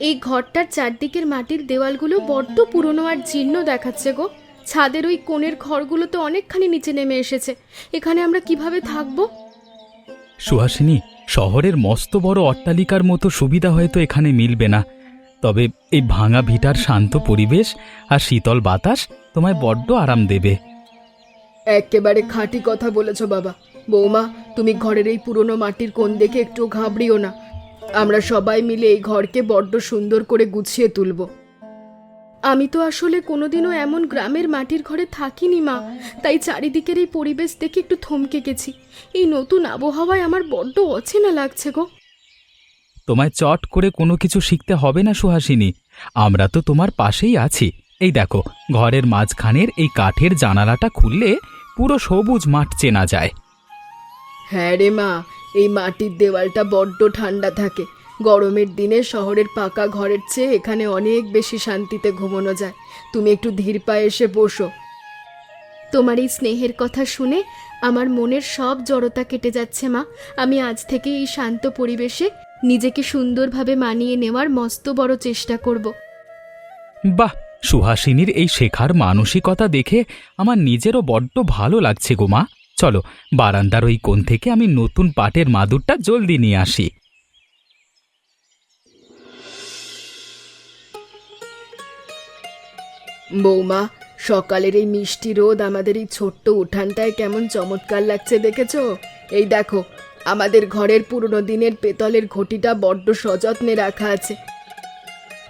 এই ঘরটার চারদিকের মাটির দেওয়ালগুলো বড্ড পুরনো আর জীর্ণ দেখাচ্ছে গো। ছাদের ওই কোণের ঘরগুলো তো অনেকখানি নিচে নেমে এসেছে। এখানে আমরা কিভাবে থাকবো? সুহাসিনী, শহরের মস্ত বড় অট্টালিকার মতো সুবিধা হয়তো এখানে মিলবে না, তবে এই ভাঙা ভিটার শান্ত পরিবেশ আর শীতল বাতাস তোমায় বড্ড আরাম দেবে। একেবারে খাঁটি কথা বলেছ বাবা। বৌমা, তুমি ঘরের এই পুরনো মাটির কোণ দেখে একটু ঘাবড়িও না। আমরা সবাই মিলে এই ঘরকে বড্ড সুন্দর করে গুছিয়ে তুলব। আমি তো আসলে কোনোদিনও এমন গ্রামের মাটির ঘরে থাকিনি মা, তাই চারিদিকের এই পরিবেশ দেখে একটু থমকে গেছি। এই নতুন আবহাওয়ায় আমার বড্ড অচেনা লাগছে গো। তোমায় চট করে কোনো কিছু শিখতে হবে না সুহাসিনী, আমরা তো তোমার পাশেই আছি। এই দেখো, ঘরের মাঝখানের এই কাঠের জানালাটা খুললে পুরো সবুজ মাঠ চেনা যায়। হ্যাঁ রে মা, এই মাটির দেওয়ালটা বড্ড ঠান্ডা থাকে। গরমের দিনে শহরের পাকা ঘরের চেয়ে এখানে অনেক বেশি শান্তিতে ঘুমানো যায়। তুমি একটু ধীর পায়ে এসে বসো। তোমার এই স্নেহের কথা শুনে আমার মনের সব জড়তা কেটে যাচ্ছে মা। আমি আজ থেকে এই শান্ত পরিবেশে নিজেকে সুন্দরভাবে মানিয়ে নেওয়ার মস্ত বড় চেষ্টা করব। বাহ, সুহাসিনীর এই শেখার মানসিকতা দেখে আমার নিজেরও বড্ড ভালো লাগছে গো মা। চলো, বারান্দার ওই কোণ থেকে আমি নতুন পাটের মাদুরটা জলদি নিয়ে আসি। বৌমা, সকালের এই মিষ্টি রোদ আমাদের এই ছোট্ট উঠানটায় কেমন চমৎকার লাগছে দেখেছো? এই দেখো, আমাদের ঘরের পুরনো দিনের পেতলের ঘটিটা বড্ড সযত্নে রাখা আছে।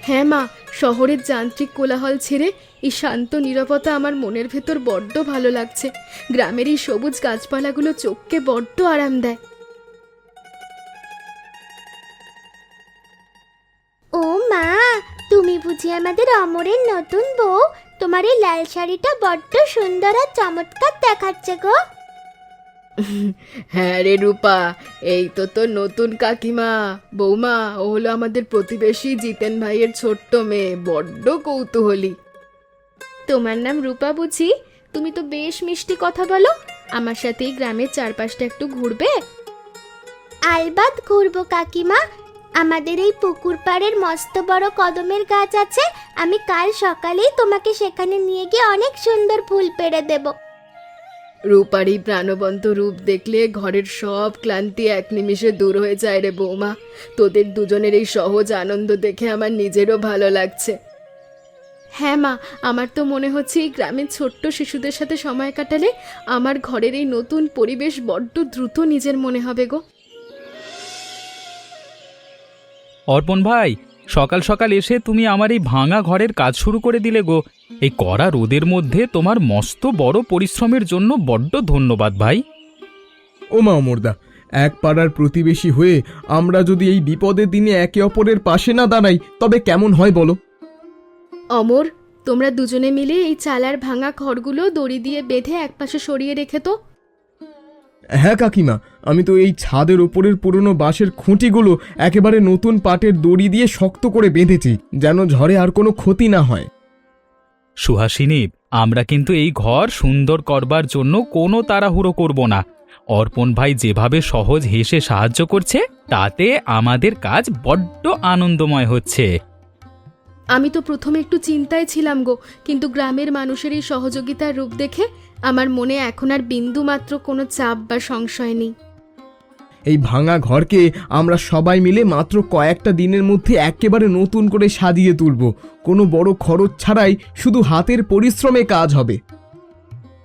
হ্যাঁ মা, শহরের যান্ত্রিক কোলাহল ছেড়ে এই শান্ত নীরবতা আমার মনের ভেতর বড্ড ভালো লাগছে। গ্রামের এই সবুজ গাছপালাগুলো চোখকে বড্ড আরাম দেয়। ও মা, তুমি বুঝি আমাদের অমরের নতুন বউ? তোমার এই লাল শাড়িটা বড্ড সুন্দর আর চমৎকার দেখাচ্ছে গো। হ্যাঁ রে রূপা, এই তো তোর নতুন কাকিমা। বৌমা, ও হলো আমাদের প্রতিবেশী জিতেন ভাইয়ের ছোট্ট মেয়ে, বড্ড কৌতূহলী। তোমার নাম রূপা বুঝি? তুমি তো বেশ মিষ্টি কথা বলো। আমার সাথে এই গ্রামের চারপাশটা একটু ঘুরবে? আলবাত ঘুরবো কাকিমা। আমাদের এই পুকুর পাড়ের মস্ত বড় কদমের গাছ আছে। আমি কাল সকালেই তোমাকে সেখানে নিয়ে গিয়ে অনেক সুন্দর ফুল পেড়ে দেব। রূপার এই প্রাণবন্ত রূপ দেখলে ঘরের সব ক্লান্তি এক নিমিষে দূর হয়ে যায় রে বৌমা। তোদের দুজনের এই সহজ আনন্দ দেখে আমার নিজেরও ভালো লাগছে। হ্যাঁ মা, আমার তো মনে হচ্ছে এই গ্রামের ছোট্ট শিশুদের সাথে সময় কাটালে আমার ঘরের এই নতুন পরিবেশ বড্ড দ্রুত নিজের মনে হবে গো। অর্পণ ভাই, সকাল সকাল এসে তুমি আমার এই ভাঙা ঘরের কাজ শুরু করে দিলে গো। এই কড়া রোদের মধ্যে তোমার মস্ত বড় পরিশ্রমের জন্য বড্ড ধন্যবাদ ভাই। ওমা অমরদা, এক পাড়ার প্রতিবেশী হয়ে আমরা যদি এই বিপদের দিনে একে অপরের পাশে না দাঁড়াই তবে কেমন হয় বলো? অমর, তোমরা দুজনে মিলে এই চালার ভাঙা ঘরগুলো দড়ি দিয়ে বেঁধে একপাশে সরিয়ে রেখে তো। হ্যাঁ কাকিমা, আমি তো এই ছাদের ওপরের পুরনো বাঁশের খুঁটিগুলো একেবারে নতুন পাটের দড়ি দিয়ে শক্ত করে বেঁধেছি, যেন ঝড়ে আর কোনো ক্ষতি না হয়। সুহাসিনী, আমরা কিন্তু এই ঘর সুন্দর করবার জন্য কোনো তাড়াহুড়ো করব না। অর্পণ ভাই যেভাবে সহজ হেসে সাহায্য করছে, তাতে আমাদের কাজ বড্ড আনন্দময় হচ্ছে। আমি তো প্রথমে একটু চিন্তায় ছিলাম গো, কিন্তু গ্রামের মানুষের এই সহযোগিতার রূপ দেখে আমার মনে এখন আর বিন্দু মাত্র কোনো চাপ বা সংশয় নেই। এই ভাঙা ঘরকে আমরা সবাই মিলে মাত্র কয়েকটা দিনের মধ্যে একেবারে নতুন করে সাজিয়ে তুলব। কোনো বড় খরচ ছাড়াই শুধু হাতের পরিশ্রমে কাজ হবে।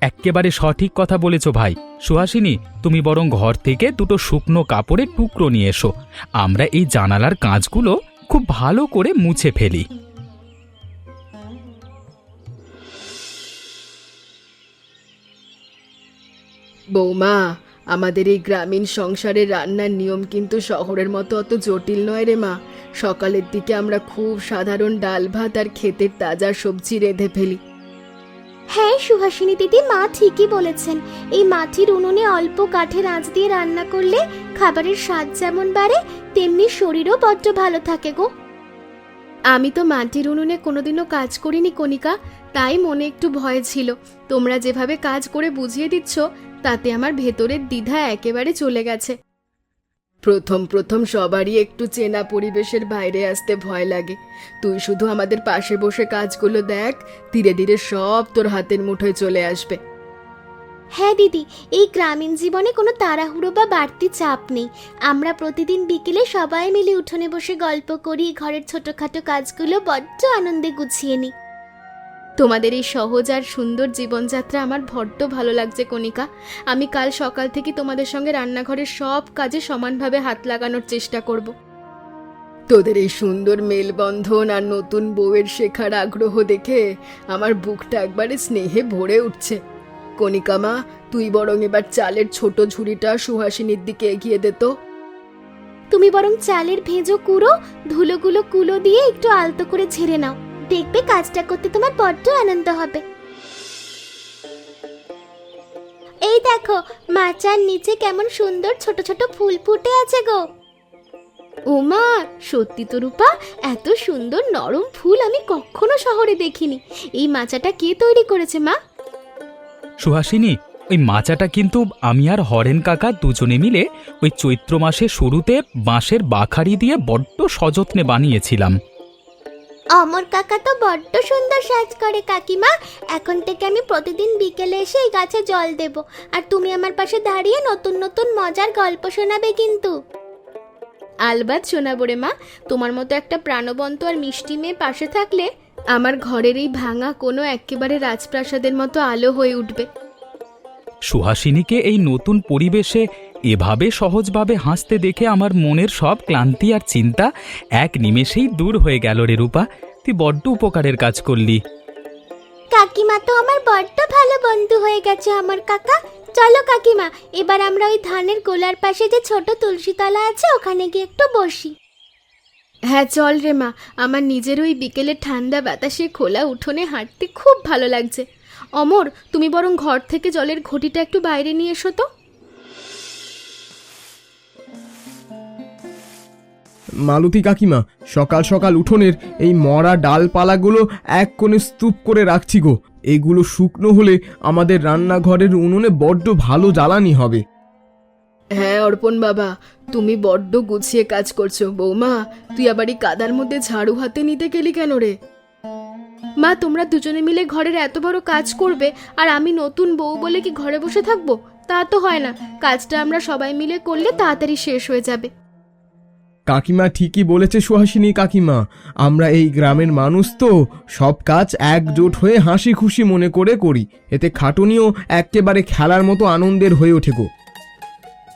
এক্কেবারে সঠিক কথা বলেছ ভাই। সুহাসিনী, তুমি বরং ঘর থেকে দুটো শুকনো কাপড়ের টুকরো নিয়ে এসো, আমরা এই জানালার কাঁচগুলো খুব ভালো করে মুছে ফেলি। বৌমা, আমাদের এই গ্রামীণ সংসারের রান্নার নিয়ম কিন্তু শহরের মতো অত জটিল নয় রে মা। সকালের দিকে আমরা খুব সাধারণ ডাল ভাত আর ক্ষেতের তাজা সবজি রেঁধে ফেলি। হ্যাঁ সুহাসিনী দিদি, মা ঠিকই বলেছেন। এই মাটির উনুনে অল্প কাঠের আঁচ দিয়ে রান্না করলে খাবারের স্বাদ যেমন বাড়ে, তেমনি শরীরও বড্ড ভালো থাকে গো। আমি তো মাটির উনুনে কোনোদিনও কাজ করিনি কণিকা, তাই মনে একটু ভয় ছিল। তোমরা যেভাবে কাজ করে বুঝিয়ে দিচ্ছ, তাতে আমার ভেতরের দ্বিধা একেবারে চলে গেছে। প্রথম প্রথম সবারই একটু চেনা পরিবেশের বাইরে আসতে ভয় লাগে। তুই শুধু আমাদের পাশে বসে কাজগুলো দেখ, ধীরে ধীরে সব তোর হাতের মুঠোয় চলে আসবে। হ্যাঁ দিদি, এই গ্রামীণ জীবনে কোনো তাড়াহুড়ো বা বাড়তি চাপ নেই। আমরা প্রতিদিন বিকেলে সবাই মিলে উঠোনে বসে গল্প করি, ঘরের ছোটখাটো কাজগুলো বড্ড আনন্দে গুছিয়ে নিই। তোমাদের এই সহজ আর সুন্দর জীবনযাত্রা আমার বড্ড ভালো লাগছে কণিকা। আমি কাল সকাল থেকে তোমাদের সঙ্গে রান্নাঘরের সব কাজে সমানভাবে হাত লাগানোর চেষ্টা করব। তোদের এই সুন্দর মেলবন্ধন আর নতুন বউয়ের শেখার আগ্রহ দেখে আমার বুকটা একবারে স্নেহে ভরে উঠছে। কণিকা মা, তুই বরং এবার চালের ছোট ঝুড়িটা সুহাসিনীর দিকে এগিয়ে দে তো। তুমি বরং চালের ভেজো কুড়ো ধুলোগুলো কুলো দিয়ে একটু আলতো করে ঝেড়ে নাও, দেখবে কাজটা করতে তোমার বড্ড আনন্দ হবে। এই দেখো, মাচার নিচে কেমন সুন্দর ছোট ছোট ফুল ফুটে আছে গো। ওমা, সত্যি তো রূপা, এত সুন্দর নরম ফুল আমি কখনো শহরে দেখিনি। এই মাচাটা কে তৈরি করেছে মা? সুহাসিনী, ওই মাচাটা কিন্তু আমি আর হরেন কাকা দুজনে মিলে ওই চৈত্র মাসের শুরুতে বাঁশের বাখারি দিয়ে বড্ড সযত্নে বানিয়েছিলাম। অমর কাকা তো বড্ড সুন্দর সাজ করে কাকিমা। এখন থেকে আমি প্রতিদিন বিকেলে এসে এই গাছে জল দেব, আর তুমি আমার পাশে দাঁড়িয়ে নতুন নতুন মজার গল্প শোনাবে কিন্তু। আলবাত শোনাবো রে মা। তোমার মতো একটা প্রাণবন্ত আর মিষ্টি মেয়ে পাশে থাকলে আমার ঘরের এই ভাঙা কোনো একেবারে রাজপ্রাসাদের মতো আলো হয়ে উঠবে। সুহাসিনীকে এই নতুন পরিবেশে এভাবে সহজভাবে হাসতে দেখে আমার মনের সব ক্লান্তি আর চিন্তা এক নিমেষেই দূর হয়ে গেল রে রূপা। তুই বড্ড উপকারের কাজ করলি। কাকিমা তো আমার বড্ড ভালো বন্ধু হয়ে গেছে আমার কাকা। চলো কাকিমা, এবার আমরা ওই ধানের গোলার পাশে যে ছোট তুলসীতলা আছে ওখানে গিয়ে একটু বসি। হ্যাঁ চল রে মা, আমার নিজের ওই বিকেলে ঠান্ডা বাতাসে খোলা উঠোনে হাঁটতে খুব ভালো লাগছে। অমর, তুমি বরং ঘর থেকে জলের ঘটিটা একটু বাইরে নিয়ে এসো তো। মালতী কাকিমা, সকাল সকাল উঠোনের এই মরা ডালপালাগুলো এক কোণে স্তূপ করে রাখছি গো। এগুলো শুকনো হলে আমাদের রান্নাঘরের উনুনে বড্ড ভালো জ্বালানি হবে। হ্যাঁ অর্পণ বাবা, তুমি বড্ড গুছিয়ে কাজ করছো। বৌমা, তুই আবার এই কাদার মধ্যে ঝাড়ু হাতে নিতে গেলি কেন রে? মা, তোমরা দুজনে মিলে ঘরের এত বড় কাজ করবে, আর আমি নতুন বউ বলে কি ঘরে বসে থাকবো? তা তো হয় না। কাজটা আমরা সবাই মিলে করলে তাড়াতাড়ি শেষ হয়ে যাবে। কাকিমা ঠিকই বলেছে সুহাসিনী কাকিমা, আমরা এই গ্রামের মানুষ তো, সব কাজ একজোট হয়ে হাসি খুশি মনে করে করি। এতে খাটুনিও একেবারে খেলার মতো আনন্দের হয়ে ওঠে গো।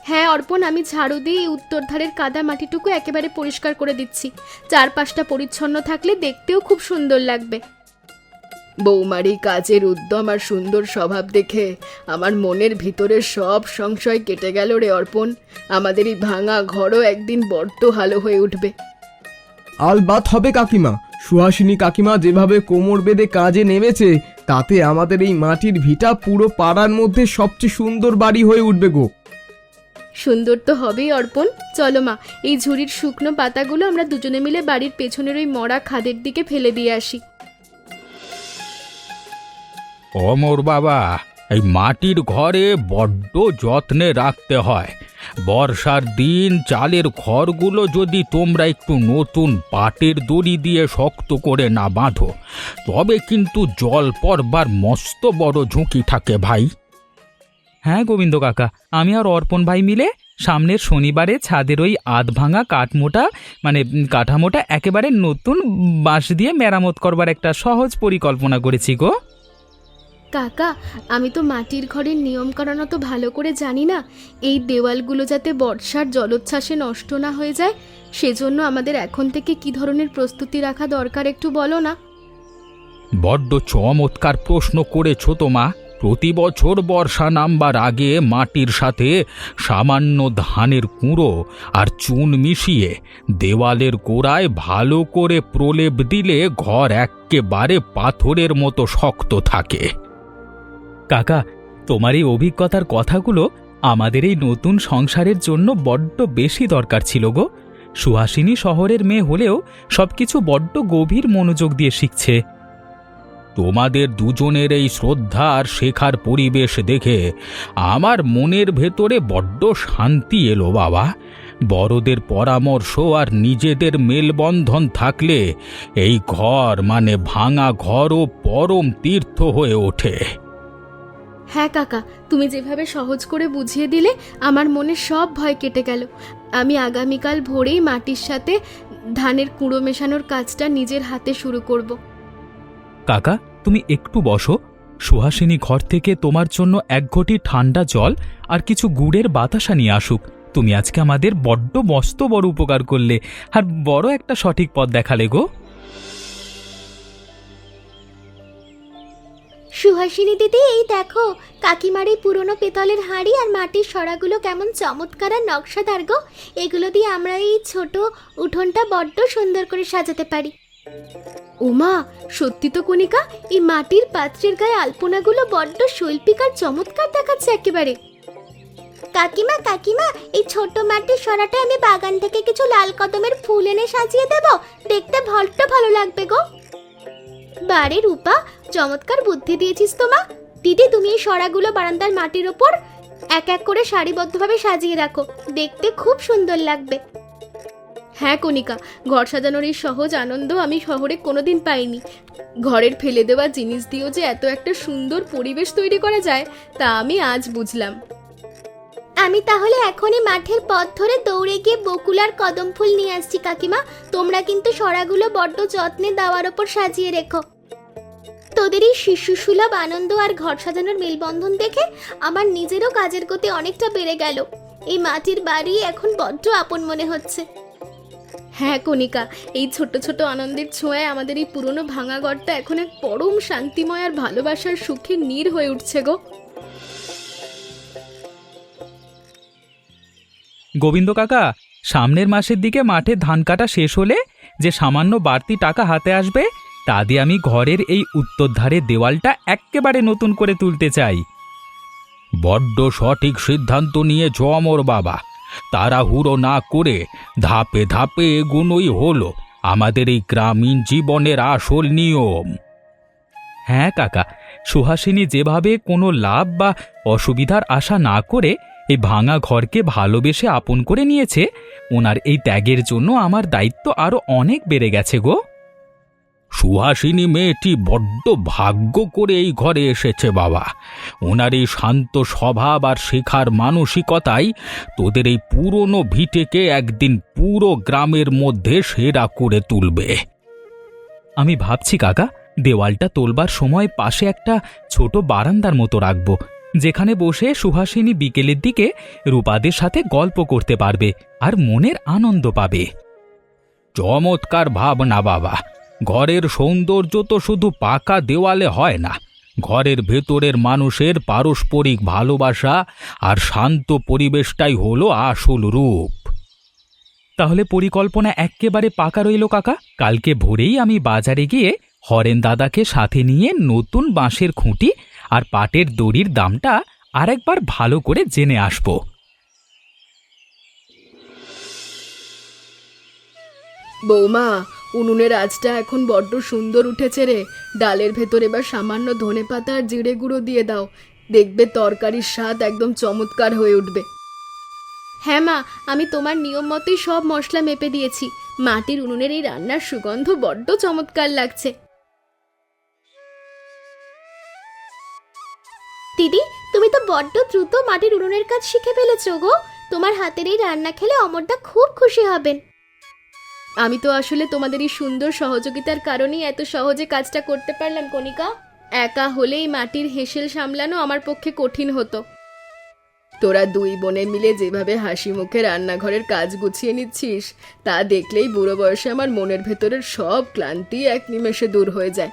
হ্যাঁ অর্পণ, আমি ঝাড়ু দিয়ে এই উত্তর ধারের কাদা মাটিটুকু একেবারে পরিষ্কার করে দিচ্ছি। চারপাশটা পরিচ্ছন্ন থাকলে দেখতেও খুব সুন্দর লাগবে। বৌমার এই কাজের উদ্যম আর সুন্দর স্বভাব দেখে আমার মনের ভিতরের সব সংশয় কেটে গেল রে অর্পণ। আমাদের এই ভাঙা ঘরও একদিন বড্ড ভালো হয়ে উঠবে। আলবাত হবে কাকিমা। সুহাসিনী কাকিমা যেভাবে কোমর বেঁধে কাজে নেমেছে, তাতে আমাদের এই মাটির ভিটা পুরো পাড়ার মধ্যে সবচেয়ে সুন্দর বাড়ি হয়ে উঠবে গো। সুন্দর তো হবেই অর্পণ। চলো মা, এই ঝুড়ির শুকনো পাতাগুলো আমরা দুজনে মিলে বাড়ির পেছনের ওই মরা খাদের দিকে ফেলে দিয়ে আসি। অমর বাবা, এই মাটির ঘরে বড্ড যত্নে রাখতে হয়। বর্ষার দিন চালের ঘরগুলো যদি তোমরা একটু নতুন পাটের দড়ি দিয়ে শক্ত করে না বাঁধো, তবে কিন্তু জল পড়বার মস্ত বড় ঝুঁকি থাকে ভাই। হ্যাঁ গোবিন্দ কাকা, আমি আর অর্পণ ভাই মিলে সামনের শনিবারে ছাদের ওই আধভাঙা কাঠামোটা একেবারে নতুন বাঁশ দিয়ে মেরামত করবার একটা সহজ পরিকল্পনা করেছি গো। কাকা, আমি তো মাটির ঘরের নিয়ম কানুন তো ভালো করে জানি না। এই দেওয়ালগুলো যাতে বর্ষার জলোচ্ছ্বাসে নষ্ট না হয়ে যায়, সেজন্য আমাদের এখন থেকে কি ধরনের প্রস্তুতি রাখা দরকার একটু বলো না। বড্ড চমৎকার প্রশ্ন করেছো তো মা। প্রতি বছর বর্ষা নামবার আগে মাটির সাথে সামান্য ধানের কুঁড়ো আর চুন মিশিয়ে দেওয়ালের গোড়ায় ভালো করে প্রলেপ দিলে ঘর এক্কেবারে পাথরের মতো শক্ত থাকে। কাকা, তোমার এই অভিজ্ঞতার কথাগুলো আমাদের এই নতুন সংসারের জন্য বড্ড বেশি দরকার ছিল গো। সুহাসিনী শহরের মেয়ে হলেও সবকিছু বড্ড গভীর মনোযোগ দিয়ে শিখছে। তোমাদের দুজনের এই শ্রদ্ধা আর শেখার পরিবেশ দেখে আমার মনের ভেতরে বড্ড শান্তি এলো বাবা। বড়দের পরামর্শ আর নিজেদের মেলবন্ধন থাকলে এই ঘর মানে ভাঙা ঘরও পরম তীর্থ হয়ে ওঠে। হ্যাঁ কাকা, তুমি যেভাবে সহজ করে বুঝিয়ে দিলে আমার মনে সব ভয় কেটে গেল। আমি আগামীকাল ভোরেই মাটির সাথে ধানের কুঁড়ো মেশানোর কাজটা নিজের হাতে শুরু করব। কাকা, তুমি একটু বসো। সুহাসিনী ঘর থেকে তোমার জন্য এক ঘটি ঠান্ডা জল আর কিছু গুড়ের বাতাসা নিয়ে আসুক। তুমি আজকে আমাদের বড্ড মস্ত বড় উপকার করলে, আর বড় একটা সঠিক পথ দেখালে গো। সুহাসিনী দিদি, এই দেখো কাকিমার এই পুরনো পেতলের হাঁড়ি আর মাটির সরাগুলো কেমন চমৎকার আর নকশাদার গো। এগুলো দিয়ে আমরা এই ছোট উঠোনটা বড্ড সুন্দর করে সাজাতে পারি। ওমা, সত্যি তো কণিকা, এই মাটির পাত্রের গায়ে আলপনাগুলো বড্ড শৈল্পিক আর চমৎকার দেখাচ্ছে একেবারে। কাকিমা কাকিমা, এই ছোট মাটির সরাটা আমি বাগান থেকে কিছু লাল কদমের ফুল এনে সাজিয়ে দেব, দেখতে বড্ড ভালো লাগবে গো। বারে রূপা, চমৎকার বুদ্ধি দিয়েছিস তো মা। দিদি, তুমি এই সরাগুলো বারান্দার মাটির ওপর এক এক করে সারিবদ্ধভাবে সাজিয়ে রাখো, দেখতে খুব সুন্দর লাগবে। হ্যাঁ কণিকা, ঘর সাজানোর এই সহজ আনন্দ আমি শহরে কোনোদিন পাইনি। ঘরের ফেলে দেওয়া জিনিস দিয়েও যে এত একটা সুন্দর পরিবেশ তৈরি করা যায় তা আমি আজ বুঝলাম। আমি তাহলে এখনই মাঠের পথ ধরে দৌড়ে গিয়ে বকুল আর কদম ফুল নিয়ে আসছি কাকিমা। তোমরা কিন্তু সরাগুলো বড্ড যত্নে দেওয়ার ওপর সাজিয়ে রেখো। তোদের এই শিশুসুলভ আনন্দ আর ঘর সাজানোর মেলবন্ধন দেখে আমার নিজেরও কাজের গতি অনেকটা বেড়ে গেল। এই মাটির বাড়ি এখন বড্ড আপন মনে হচ্ছে। হ্যাঁ কণিকা, এই ছোট ছোট আনন্দের ছোঁয়ায় আমাদের এই পুরনো ভাঙা ঘরটা এখন এক পরম শান্তিময় আর ভালোবাসার সুখে নীর হয়ে উঠছে গো। গোবিন্দ কাকা, সামনের মাসের দিকে মাঠে ধান কাটা শেষ হলে যে সামান্য বাড়তি টাকা হাতে আসবে তা দিয়ে আমি ঘরের এই উত্তরধারে দেওয়ালটা এক্কেবারে নতুন করে তুলতে চাই। বড্ড সঠিক সিদ্ধান্ত নিয়েছ অমর বাবা। তাড়াহুড়ো না করে ধাপে ধাপে এগোনোই হলো আমাদের এই গ্রামীণ জীবনের আসল নিয়ম। হ্যাঁ কাকা, সুহাসিনী যেভাবে কোনো লাভ বা অসুবিধার আশা না করে এই ভাঙা ঘরকে ভালোবেসে আপন করে নিয়েছে, ওনার এই ত্যাগের জন্য আমার দায়িত্ব আরো অনেক বেড়ে গেছে গো। সুহাসিনী মেয়েটি বড্ড ভাগ্য করে এই ঘরে এসেছে বাবা। ওনার এই শান্ত স্বভাব আর শেখার মানসিকতাই তোদের এই পুরনো ভিটেকে একদিন পুরো গ্রামের মধ্যে সেরা করে তুলবে। আমি ভাবছি কাকা, দেওয়ালটা তোলবার সময় পাশে একটা ছোট বারান্দার মতো রাখবো, যেখানে বসে সুহাসিনী বিকেলের দিকে রূপাদের সাথে গল্প করতে পারবে আর মনের আনন্দ পাবে। চমৎকার ভাবনা বাবা। ঘরের সৌন্দর্য তো শুধু পাকা দেওয়ালে হয় না, ঘরের ভেতরের মানুষের পারস্পরিক ভালোবাসা আর শান্ত পরিবেশটাই হলো আসল রূপ। তাহলে পরিকল্পনা এক্কেবারে পাকা রইল কাকা। কালকে ভোরেই আমি বাজারে গিয়ে হরেন দাদাকে সাথে নিয়ে নতুন বাঁশের খুঁটি আর পাটের দড়ির দামটা আরেকবার ভালো করে জেনে আসব। বৌমা, উনুনের আঁচটা এখন বড্ড সুন্দর উঠেছে রে। ডালের ভেতর এবার সামান্য ধনেপাতা আর জিরে গুঁড়ো দিয়ে দাও, দেখবে তরকারির স্বাদ একদম চমৎকার হয়ে উঠবে। হ্যাঁ মা, আমি তোমার নিয়ম মতোই সব মশলা মেপে দিয়েছি। মাটির উনুনের এই রান্নার সুগন্ধ বড্ড চমৎকার লাগছে। দিদি, তুমি তো বড্ড দ্রুত মাটির উনুনের কাজ শিখে ফেলেছো গো। তোমার হাতের এই রান্না খেলে অমরদা খুব খুশি হবেন। আমি তো আসলে তোমাদের এই সুন্দর সহযোগিতার কারণেই এত সহজে কাজটা করতে পারলাম কণিকা। একা হলেই মাটির হেসেল সামলানো আমার পক্ষে কঠিন হতো। তোরা দুই বোনে মিলে যেভাবে হাসি মুখে রান্নাঘরের কাজ গুছিয়ে নিচ্ছিস তা দেখলেই বুড়ো বয়সে আমার মনের ভেতরের সব ক্লান্তি এক নিমেষে দূর হয়ে যায়।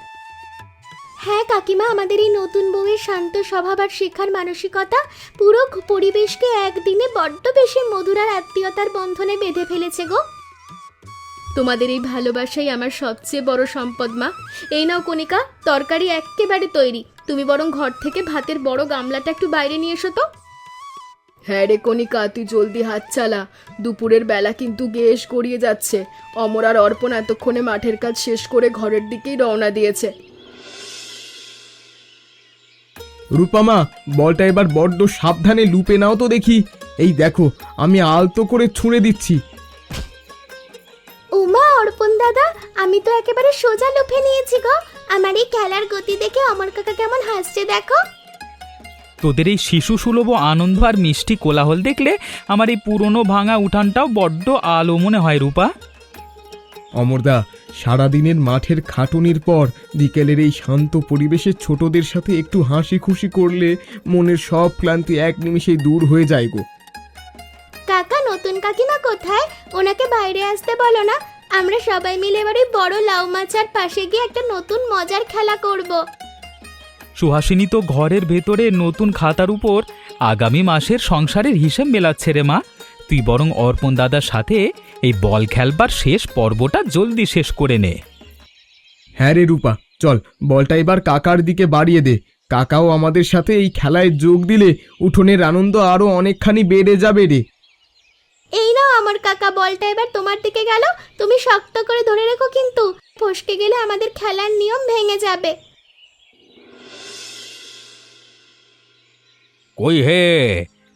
হ্যাঁ কাকিমা, আমাদের এই নতুন বউয়ের শান্ত স্বভাব আর শেখার মানসিকতা পুরো পরিবেশকে একদিনে বড্ড বেশি মধুর আর আত্মীয়তার বন্ধনে বেঁধে ফেলেছে গো। তোমাদের এই ভালোবাসাই আমার সবচেয়ে বড় সম্পদ মা। এই নাও কণিকা, তরকারি এক্কেবারে তৈরি। তুমি বরং ঘর থেকে ভাতের বড় গামলাটা একটু বাইরে নিয়ে এসো তো। হ্যাঁ রে কণিকা, তুই জলদি হাত চালা, দুপুরের বেলা কিন্তু বেশ গড়িয়ে যাচ্ছে। অমর আর অর্পণ এতক্ষণে মাঠের কাজ শেষ করে ঘরের দিকেই রওনা দিয়েছে। রূপামা, বলটা এবার বড্ড সাবধানে লুপে নাও তো দেখি। এই দেখো আমি আলতো করে ছুঁড়ে দিচ্ছি। উমা, অর্পণ দাদা, আমি তো একেবারে সোজা লুফে নিয়েছি গো। আমার এই খেলার গতি দেখে অমর কাকা কেমন হাসছে দেখো। তোদের এই শিশু সুলভ আনন্দ আর মিষ্টি কোলাহল দেখলে আমার এই পুরনো ভাঙা উঠানটাও বড্ড আলো মনে হয় রূপা। অমরদা, সারাদিনের মাঠের খাটুনির পর বিকেলের এই শান্ত পরিবেশে ছোটদের সাথে একটু হাসি খুশি করলে মনের সব ক্লান্তি এক নিমিষেই দূর হয়ে যায় গো। কাকা, নতুন কাকিমা কোথায়? ওনাকে বাইরে আসতে বলো না। আমরা সবাই মিলে এবার ওই বড় লাউ মাচার পাশে গিয়ে একটা নতুন মজার খেলা করব। সুহাসিনী তো ঘরের ভেতরে নতুন খাতার উপর আগামী মাসের সংসারের হিসেব মেলাচ্ছে রে মা। তুই বরং অর্পণ দাদার সাথে এই বল খেলবার শেষ পর্বটা জলদি শেষ করে নে। হ্যাঁ রে রূপা, চল বলটা এবার কাকার দিকে বাড়িয়ে দে। কাকাও আমাদের সাথে এই খেলায় যোগ দিলে উঠোনের আনন্দ আরো অনেকখানি বেড়ে যাবে রে। এই নাও আমার কাকা, বলটা এবার তোমার দিকে গেল। তুমি শক্ত করে ধরে রেখো, কিন্তু ফসকে গেলে আমাদের খেলার নিয়ম ভেঙে যাবে। কই হে,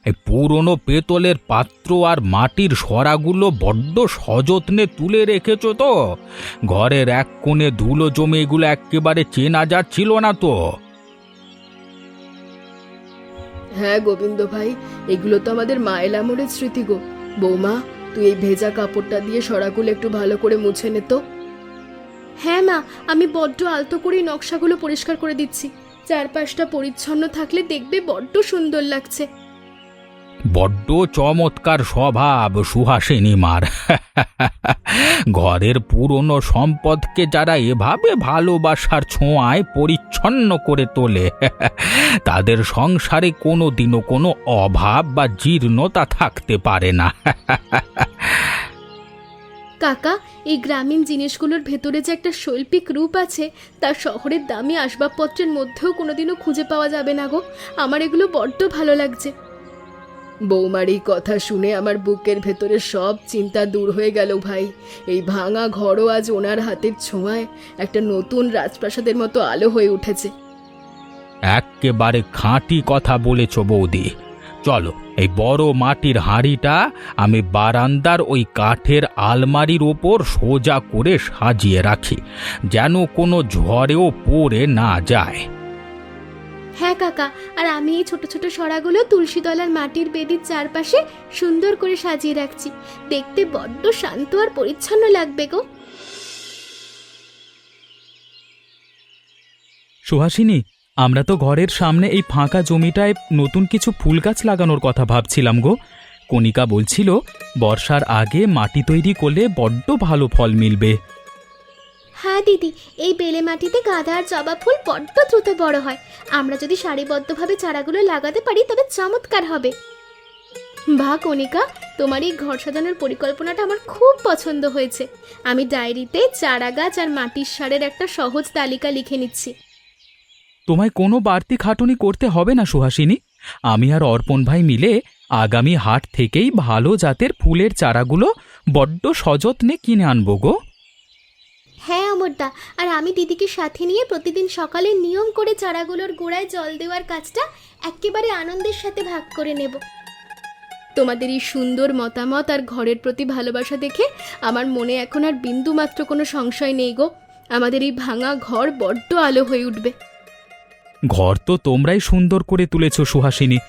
এই পুরনো পেতলের পাত্র আর মাটির সরাগুলো বড্ড সযত্নে তুলে রেখেছো তো? ঘরের এক কোণে ধুলো জমে এগুলো একেবারে চেনা যাচ্ছিল না তো। হ্যাঁ গোবিন্দ ভাই, এগুলো তো আমাদের মায়ের আমলের স্মৃতি গো। বৌমা, তুই এই ভেজা কাপড়টা দিয়ে সরাগুলো একটু ভালো করে মুছে নে তো। হ্যাঁ মা, আমি বড্ড আলতো করে নকশাগুলো পরিষ্কার করে দিচ্ছি। চারপাশটা পরিচ্ছন্ন থাকলে দেখবে বড্ড সুন্দর লাগছে। বড্ড চমৎকার স্বভাব সুহাসিনী মার। ঘরের পুরনো সম্পদকে যারা এভাবে ভালোবাসার ছোঁয়ায় পরিচ্ছন্ন করে তোলে তাদের সংসারে কোনো দিনও কোনো অভাব বা জীর্ণতা থাকতে পারে না। কাকা, এই গ্রামীণ জিনিসগুলোর ভেতরে যে একটা শৈল্পিক রূপ আছে, তা শহরের দামি আসবাবপত্রের মধ্যেও কোনোদিনও খুঁজে পাওয়া যাবে না গো। আমার এগুলো বড্ড ভালো লাগছে। বৌমার এই কথা শুনে আমার বুকের ভেতরে সব চিন্তা দূর হয়ে গেল ভাই। এই ভাঙা ঘরও আজ ওনার হাতের ছোঁয়ায় একটা নতুন রাজপ্রাসাদের মতো আলো হয়ে উঠেছে। এক্কেবারে খাঁটি কথা বলেছ বৌদি। চলো, এই বড় মাটির হাঁড়িটা আমি বারান্দার ওই কাঠের আলমারির ওপর সোজা করে সাজিয়ে রাখি, যেন কোনো ঝড়েও পড়ে না যায়। হ্যাঁ কাকা, আর আমি এই ছোট ছোট সরাগুলো তুলসীতলার মাটির বেদির চারপাশে সুন্দর করে সাজিয়ে রাখছি। দেখতে বড্ড শান্ত আর পরিচ্ছন্ন লাগবে গো। সুহাসিনী, আমরা তো ঘরের সামনে এই ফাঁকা জমিটায় নতুন কিছু ফুল গাছ লাগানোর কথা ভাবছিলাম গো। কণিকা বলছিল বর্ষার আগে মাটি তৈরি করলে বড্ড ভালো ফল মিলবে। হ্যাঁ দিদি, এই বেলে মাটিতে গাঁদা আর জবা ফুল বড্ড দ্রুত বড় হয়। আমরা যদি সারিবদ্ধভাবে চারাগুলো লাগাতে পারি তবে চমৎকার হবে। বাহ কণিকা, তোমার এই ঘর সাজানোর পরিকল্পনাটা আমার খুব পছন্দ হয়েছে। আমি ডায়েরিতে চারা গাছ আর মাটির সারের একটা সহজ তালিকা লিখে নিচ্ছি। তোমায় কোনো বাড়তি খাটুনি করতে হবে না সুহাসিনী। আমি আর অর্পণ ভাই মিলে আগামী হাট থেকেই ভালো জাতের ফুলের চারাগুলো বড্ড সযত্নে কিনে আনবো গো। হ্যাঁ অমরদা, আর আমি দিদিকে সাথে নিয়ে প্রতিদিন সকালে নিয়ম করে চারাগুলোর গোড়ায় জল দেওয়ার কাজটা একেবারে আনন্দের সাথে ভাগ করে নেব। তোমাদের এই সুন্দর মতামত আর ঘরের প্রতি ভালোবাসা দেখে আমার মনে এখন আর বিন্দুমাত্র কোনো সংশয় নেই গো। আমাদের এই ভাঙা ঘর বড্ড আলো হয়ে উঠবে। ঘর তো তোমরাই সুন্দর করে তুলেছ সুহাসিনী।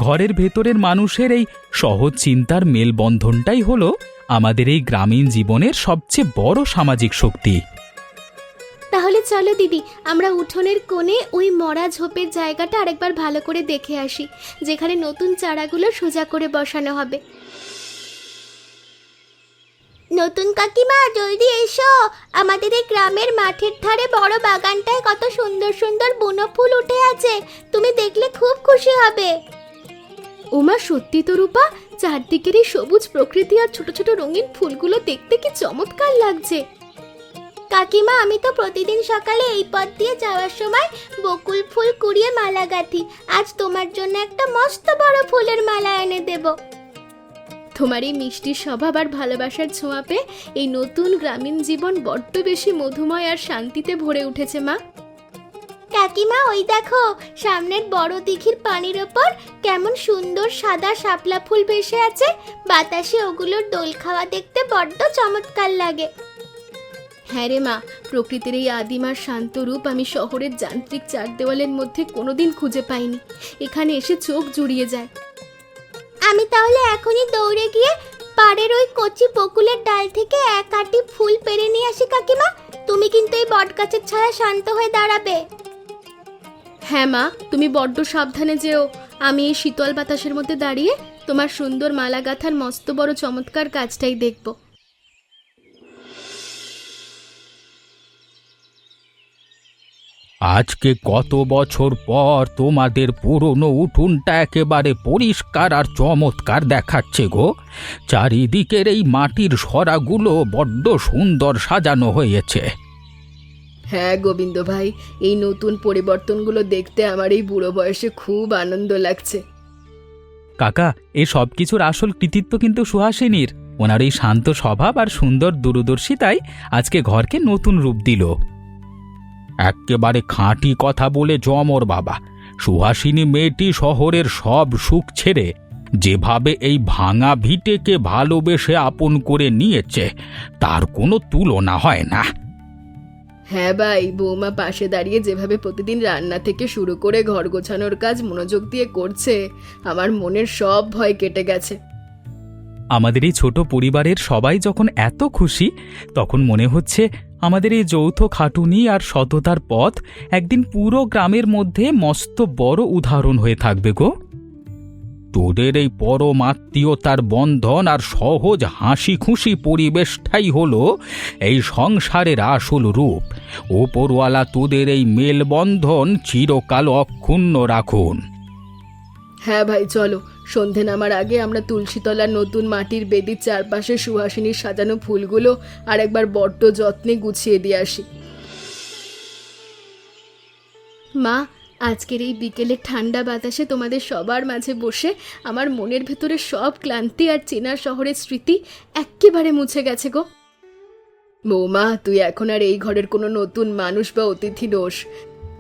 ঘরের ভেতরের মানুষের এই সহজ চিন্তার মেলবন্ধনটাই হলো আমাদের এই গ্রামীণ জীবনের সবচেয়ে বড় সামাজিক শক্তি। তাহলে চলো দিদি, আমরা উঠোনের কোণে ওই মরা ঝোপের জায়গাটা আরেকবার ভালো করে দেখে আসি, যেখানে নতুন চারাগুলো সোজা করে বসানো হবে। নতুন কাকিমা, জলদি এসো। আমাদের এই গ্রামের মাঠের ধারে বড় বাগানটায় কত সুন্দর সুন্দর বুনো ফুল উঠে আছে, তুমি দেখলে খুব খুশি হবে। ওমা, সত্যি তো রূপা, চারদিকের এই সবুজ প্রকৃতি আর ছোট ছোট রঙিন ফুলগুলো দেখতে কি চমৎকার লাগছে। কাকিমা, আমি তো প্রতিদিন সকালে এই পথ দিয়ে যাওয়ার সময় বকুল ফুল কুড়িয়ে মালা গাঁথি। আজ তোমার জন্য একটা মস্ত বড় ফুলের মালা এনে দেব। তোমার এই মিষ্টি স্বভাব আর ভালোবাসার ছোঁয়া পেয়ে এই নতুন গ্রামীণ জীবন বড্ড বেশি মধুময় আর শান্তিতে ভরে উঠেছে মা। কাকিমা ওই দেখো সামনের বড় দিঘির পানির ওপর কেমন সুন্দর সাদা শাপলা ফুল ভেসে আছে। বাতাসে ওগুলোর দোল খাওয়া দেখতে বড্ড চমৎকার লাগে। হ্যাঁ রে মা, প্রকৃতির এই আদিমার শান্ত রূপ আমি শহরের যান্ত্রিক চার দেওয়ালের মধ্যে কোনোদিন খুঁজে পাইনি। এখানে এসে চোখ জুড়িয়ে যায়। আমি তাহলে এখনই দৌড়ে গিয়ে পাড়ের ওই কচি বকুলের ডাল থেকে এক আঁটি ফুল পেড়ে নিয়ে আসি কাকিমা। তুমি কিন্তু এই বটগাছের ছায়া শান্ত হয়ে দাঁড়াবে। হ্যাঁ মা, তুমি বড্ড সাবধানে যেও। আমি এই শীতল বাতাসের মধ্যে দাঁড়িয়ে তোমার সুন্দর মালা গাঁথার মস্ত বড় চমৎকার কাজটাই দেখব। আজকে কত বছর পর তোমাদের পুরনো উঠোনটা একেবারে পরিষ্কার আর চমৎকার দেখাচ্ছে গো। চারিদিকের এই মাটির সরাগুলো বড্ড সুন্দর সাজানো হয়েছে। হ্যাঁ গোবিন্দ ভাই, এই নতুন পরিবর্তনগুলো দেখতে আমার এই বুড়ো বয়সে খুব আনন্দ লাগছে। কাকা, এই সব কিছুর আসল কৃতিত্ব কিন্তু সুহাসিনীর। ওনার এই শান্ত স্বভাব আর সুন্দর দূরদর্শিতাই আজকে ঘরকে নতুন রূপ দিল। একেবারে খাঁটি কথা বলে জমর বাবা। সুহাসিনী মেয়েটি শহরের সব সুখ ছেড়ে যেভাবে এই ভাঙা ভিটেকে ভালোবেসে আপন করে নিয়েছে তার কোনো তুলনা হয় না। হ্যাঁ ভাই, বৌমা পাশে দাঁড়িয়ে যেভাবে প্রতিদিন রান্না থেকে শুরু করে ঘর গোছানোর কাজ মনোযোগ দিয়ে করছে, আমার মনের সব ভয় কেটে গেছে। আমাদের এই ছোট পরিবারের সবাই যখন এত খুশি, তখন মনে হচ্ছে আমাদের এই যৌথ খাটুনি আর সততার পথ একদিন পুরো গ্রামের মধ্যে মস্ত বড় উদাহরণ হয়ে থাকবে গো। তোদের এই পরমাত্মীয়তার বন্ধন আর সহজ হাসি খুশি পরিবেশটাই হলো এই সংসারের আসল রূপ। ওপরওয়ালা তোদের এই মেলবন্ধন চিরকাল অক্ষুণ্ণ রাখুন। হ্যাঁ ভাই, চলো সন্ধে নামার আগে আমরা তুলসীতলার নতুন মাটির বেদির চারপাশে সুহাসিনীর সাজানো ফুলগুলো আর একবার বড্ড যত্নে গুছিয়ে দিয়ে আসি। মা, আজকের এই বিকেলের ঠান্ডা বাতাসে তোমাদের সবার মাঝে বসে আমার মনের ভেতরে সব ক্লান্তি আর চেনা শহরের স্মৃতি এক্কেবারে মুছে গেছে গো। বৌমা, তুই এখন আর এই ঘরের কোনো নতুন মানুষ বা অতিথি নোস।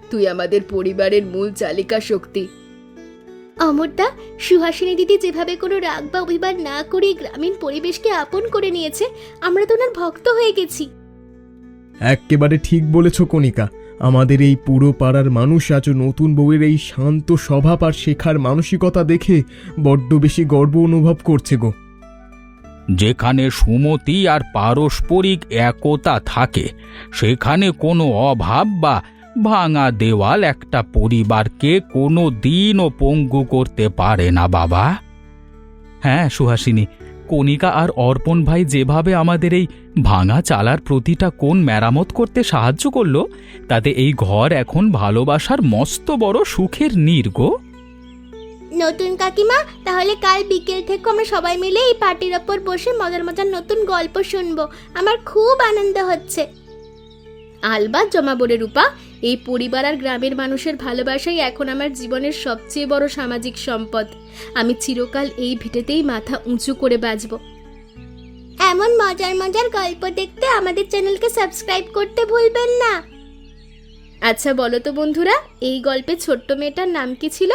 তুই আমাদের পরিবারের মূল চালিকা শক্তি। অমরদা, সুহাসিনী দিদি যেভাবে কোনো রাগ বা অভিমান না করে গ্রামীণ পরিবেশকে আপন করে নিয়েছে, আমরা তো ওনার ভক্ত হয়ে গেছি। একেবারে ঠিক বলেছ কণিকা। আমাদের এই পুরো পাড়ার মানুষ আজ নতুন বউয়ের এই শান্ত স্বভাব আর শেখার মানসিকতা দেখে বড্ড বেশি গর্ব অনুভব করছে গো। যেখানে সুমতি আর পারস্পরিক একতা থাকে সেখানে কোনো অভাব বা ভাঙা দেওয়াল একটা পরিবারকে কোনো দিনও পঙ্গু করতে পারে না বাবা। হ্যাঁ সুহাসিনী, কণিকা আর অর্পণ ভাই যেভাবে আমাদের এই ভাঙা চালার প্রতিটা কোণ মেরামত করতে সাহায্য করলো, তাতে এই ঘর এখন ভালোবাসার মস্ত বড় সুখের নীড় গো। নতুন কাকিমা, তাহলে কাল বিকেল থেকে আমরা সবাই মিলে এই পার্টির ওপর বসে মজার মজার নতুন গল্প শুনবো। আমার খুব আনন্দ হচ্ছে। আলবাত জমাবো রে রূপা, এই পরিবার আর গ্রামের মানুষের ভালোবাসাই এখন আমার জীবনের সবচেয়ে বড় সামাজিক সম্পদ। আমি চিরকাল এই ভিটেতেই মাথা উঁচু করে বাঁচব। এমন মজার মজার গল্প দেখতে আমাদের চ্যানেলকে সাবস্ক্রাইব করতে ভুলবেন না। আচ্ছা বলো তো বন্ধুরা, এই গল্পে ছোট্ট মেয়েটার নাম কি ছিল?